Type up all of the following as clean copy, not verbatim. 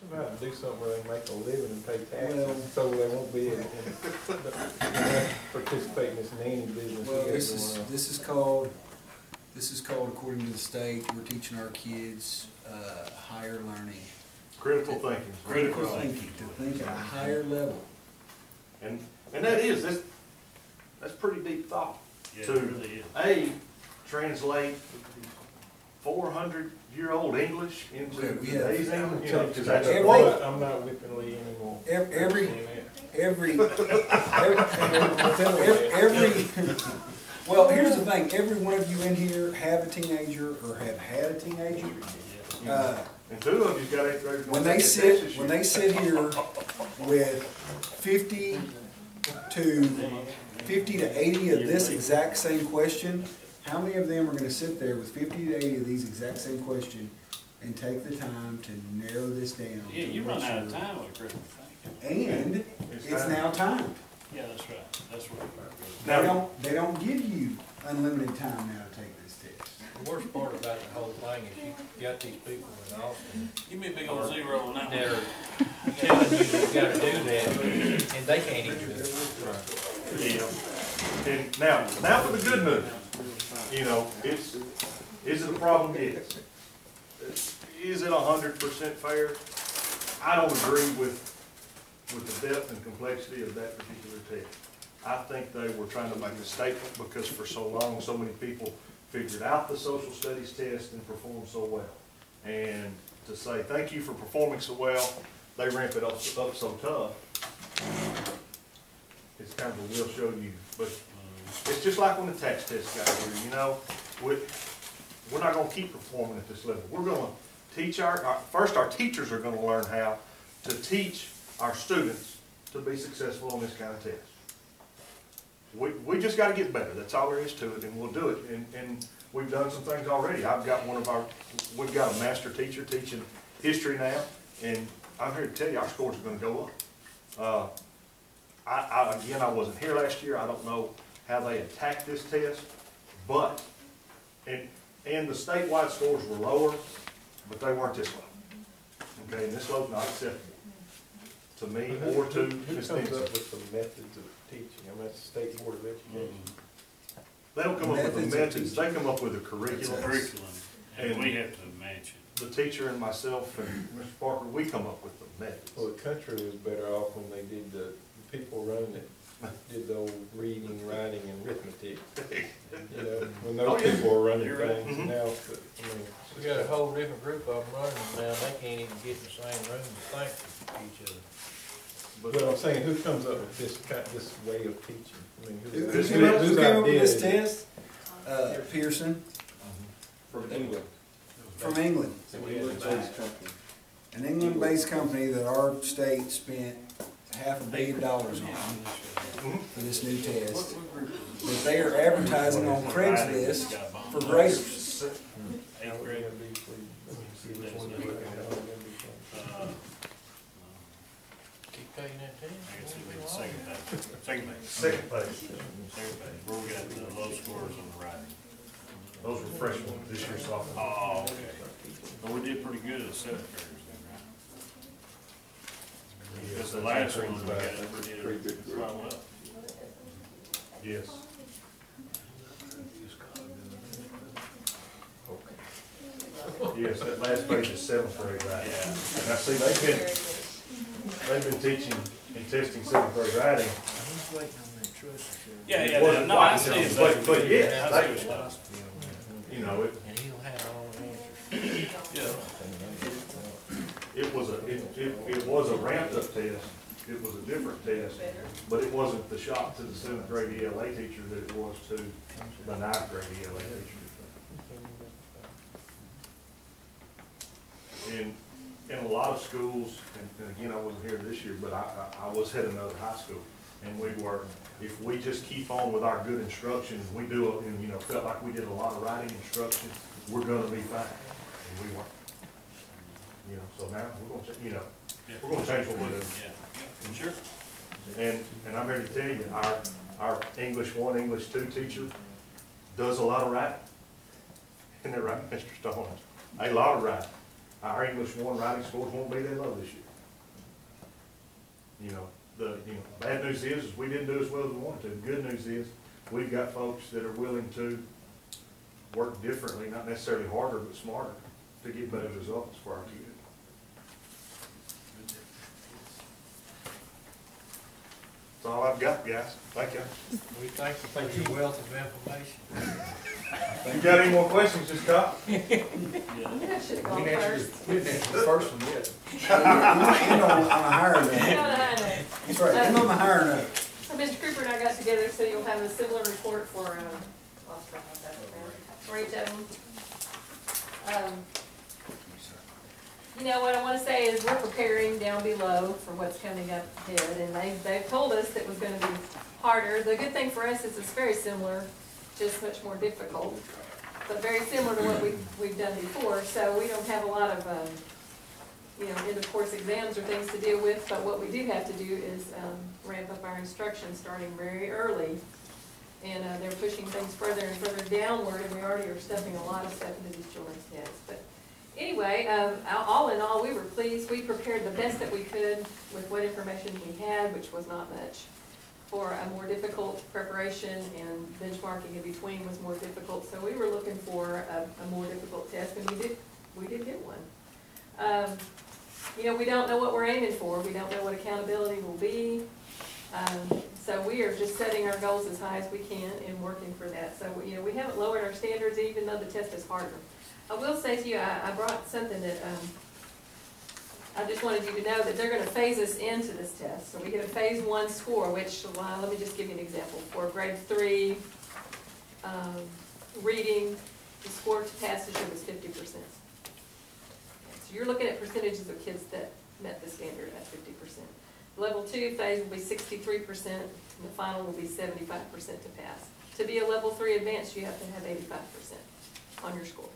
Somebody have to do something where they make a living and pay taxes, Well, so they won't be participate in this nanny business. Well, this is called according to the state, we're teaching our kids higher learning. Critical thinking. Critical thinking, to think at a higher level. And that's pretty deep thought. Yeah, To it really is. translate 400-year-old English into Okay, we have- today's English. You know, 'cause Every- that's I'm not whipping Lee anymore. Well, here's the thing, every one of you in here have a teenager or have had a teenager. And two of you's got 8th graders. When they sit here with 50 to 80 of this exact same question, how many of them are gonna sit there with 50 to 80 of these exact same question and take the time to narrow this down? Yeah, you run out of time with critical thinking. And it's now timed. Yeah, that's right. That's what. They don't give you unlimited time now to take this test. The worst part about the whole thing is you got these people in Austin, Give me a big old zero on that they're one. telling you you gotta do that, and they can't even do it. Yeah. And now for the good news. You know, is it a problem? Yes. Is it 100% fair? I don't agree with the depth and complexity of that particular test. I think they were trying to make a statement because for so long, so many people figured out the social studies test and performed so well. And to say, thank you for performing so well, they ramp it up so tough, it's kind of a we'll show you. But it's just like when the tax test got here, you know, we're not gonna keep performing at this level. We're gonna teach first our teachers are gonna learn how to teach our students to be successful on this kind of test. We just got to get better. That's all there is to it, and we'll do it. And we've done some things already. We've got a master teacher teaching history now, and I'm here to tell you our scores are going to go up. Again, I wasn't here last year. I don't know how they attacked this test, but and the statewide scores were lower, but they weren't this low. Okay, and this low's not acceptable to me or to Ms. Who comes Nixon. up with the methods of teaching? I mean, that's the State Board of Education. They don't come up with the methods, they come up with a curriculum. And we have to match it. The teacher and myself and Mr. Parker, we come up with the methods. Well, the country was better off when they did the people running it, did the old reading, writing, and arithmetic. You know, when those people were running You're right. things now, but, I mean, We got a whole different group of them running now, they can't even get in the same room to think with each other. but I'm saying, who comes up with this way of teaching? I mean, Who came up with this test? Pearson From England. from England. An England-based company that our state spent $500 million on for this new test. That they are advertising on Craigslist for graders. 8th grade. Keep paying that I guess it'd be the second page. Second page. Second page, Second page. Where we got the low scores on the writing. those were freshmen, this year's sophomore. Oh, okay. But we did pretty good at 7th graders then, right? Because the last one, we did quite well. Yes. Yes, that last page is 7th grade, right? Yeah. Now, see, they've been teaching and testing 7th grade writing. Yeah, It wasn't no, I quite see it. but yeah, I see what you're saying. You know, And he'll have all the answers. Yeah. it was a ramped up test. It was a different test, but it wasn't the shock to the 7th grade ELA teacher that it was to the 9th grade ELA teacher. In a lot of schools, and again, I wasn't here this year, but I was at another high school, and we were, if we just keep on with our good instruction, we do it, and, you know, felt like we did a lot of writing instruction, we're gonna be fine, and we weren't. You know, so now, we're gonna, you know, we're gonna change what we're doing. Yeah. Sure. And I'm here to tell you, our English 1, English 2 teacher does a lot of writing. Isn't that right, Mr. Stone? A lot of writing. Our English 1 writing scores won't be that low this year. You know, bad news is we didn't do as well as we wanted to. The good news is we've got folks that are willing to work differently, not necessarily harder, but smarter, to get better results for our kids. That's all I've got, guys. Thank you. We thank you for your wealth of information. You got any more questions, just Scott? I should have gone first. We didn't answer the first one yet. End on a higher note. No, no. That's right, end on a higher note. So Mr. Cooper and I got together, so you'll have a similar report for each of them. You know, what I want to say is we're preparing down below for what's coming up ahead, and they've told us it was going to be harder. The good thing for us is it's very similar, just much more difficult, but very similar to what we've done before. So we don't have a lot of, end of course exams or things to deal with, but what we do have to do is ramp up our instruction starting very early. And they're pushing things further and further downward, and we already are stuffing a lot of stuff into these children's heads. But anyway, all in all, we were pleased. We prepared the best that we could with what information we had, which was not much, for a more difficult preparation, and benchmarking in between was more difficult. So we were looking for a more difficult test, and we did get one. We don't know what we're aiming for. We don't know what accountability will be. So we are just setting our goals as high as we can and working for that. So, we haven't lowered our standards even though the test is harder. I will say to you, I brought something that I just wanted you to know that they're going to phase us into this test. So we get a phase 1 score, which, let me just give you an example. For grade 3 reading, the score to pass this year was 50%. So you're looking at percentages of kids that met the standard at 50%. Level 2 phase will be 63%, and the final will be 75% to pass. To be a level 3 advanced, you have to have 85% on your score.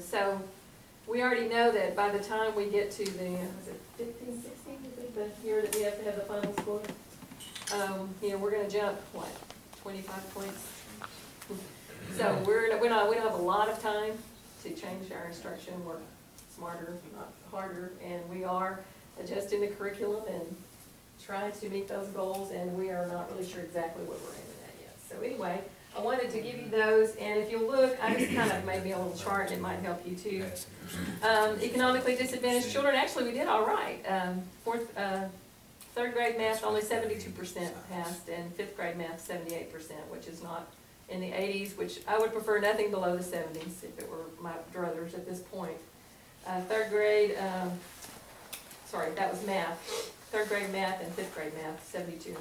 So we already know that by the time we get to the, was it 15, 16, is the year that we have to have the final score? We're going to jump, 25 points? So we don't have a lot of time to change our instruction, work smarter, not harder, and we are adjusting the curriculum and trying to meet those goals, and we are not really sure exactly what we're aiming at yet. So anyway, I wanted to give you those, and if you look, I just kind of made me a little chart, and it might help you too. Economically disadvantaged children, actually we did all right. Third grade math, only 72% passed, and fifth grade math, 78%, which is not in the 80s, which I would prefer nothing below the 70s if it were my druthers at this point. Third grade, that was math. Third grade math and fifth grade math, 72 and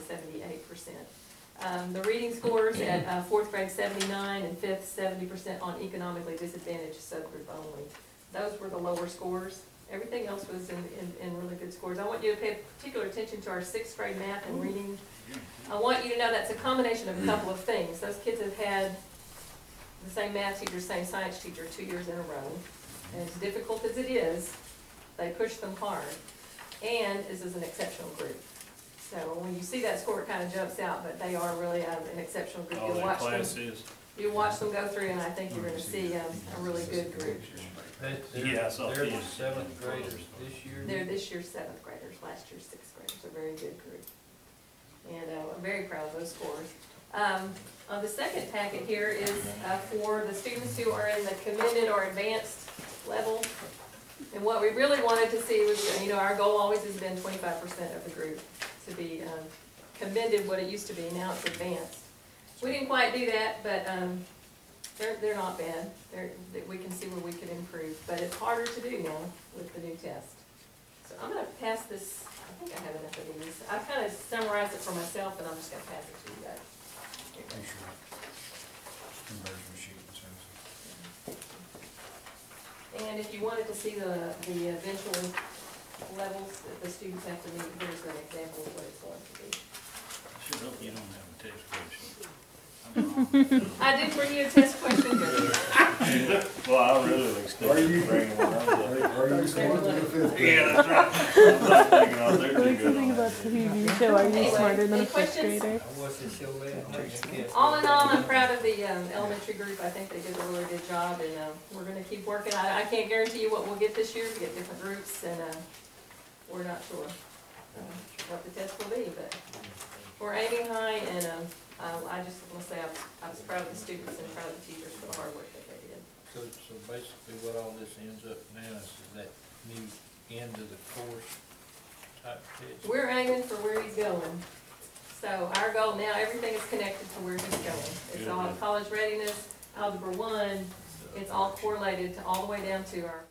78%. The reading scores at fourth grade, 79, and fifth, 70% on economically disadvantaged subgroup only. Those were the lower scores. Everything else was in really good scores. I want you to pay particular attention to our sixth grade math and reading. I want you to know that's a combination of a couple of things. Those kids have had the same math teacher, same science teacher 2 years in a row. And as difficult as it is, they push them hard. And this is an exceptional group. So when you see that score, it kind of jumps out, but they are really an exceptional group. All that class is. You watch them go through, and I think you're going to see a really good group. Yeah, I saw They're the kids. 7th graders this year. They're this year's 7th graders, last year's 6th graders, a very good group. And I'm very proud of those scores. On the second packet here is for the students who are in the commended or advanced level. And what we really wanted to see was, our goal always has been 25% of the group to be commended, what it used to be. Now it's advanced. We didn't quite do that, but they're not bad. We can see where we could improve, but it's harder to do now with the new test. So I'm going to pass this. I think I have enough of these. I kind of summarized it for myself, and I'm just going to pass it to you guys. And if you wanted to see the eventual levels that the students have to meet, here's an example of what it's going to be. Sure hope you don't have a text question. I did bring you a test question. Well, I really like Are studying you- the brain when I was up. Are you smarter than a fifth grader? Yeah, that's right. I'm not thinking I was there too What's the good thing on about that. the TV show? Are you Anyway, smarter than any a fifth questions? grader? I watched the show last night. All in all, I'm proud of the elementary group. I think they did a really good job, and we're gonna keep working. I can't guarantee you what we'll get this year. We get different groups, and we're not sure what the test will be, but we're aiming high, and I just want to say I was proud of the students and proud of the teachers for the hard work that they did. So basically what all this ends up now is that new end of the course type test. We're aiming for where he's going. So our goal now, everything is connected to where he's going. It's all college readiness, Algebra 1, it's all correlated to all the way down to our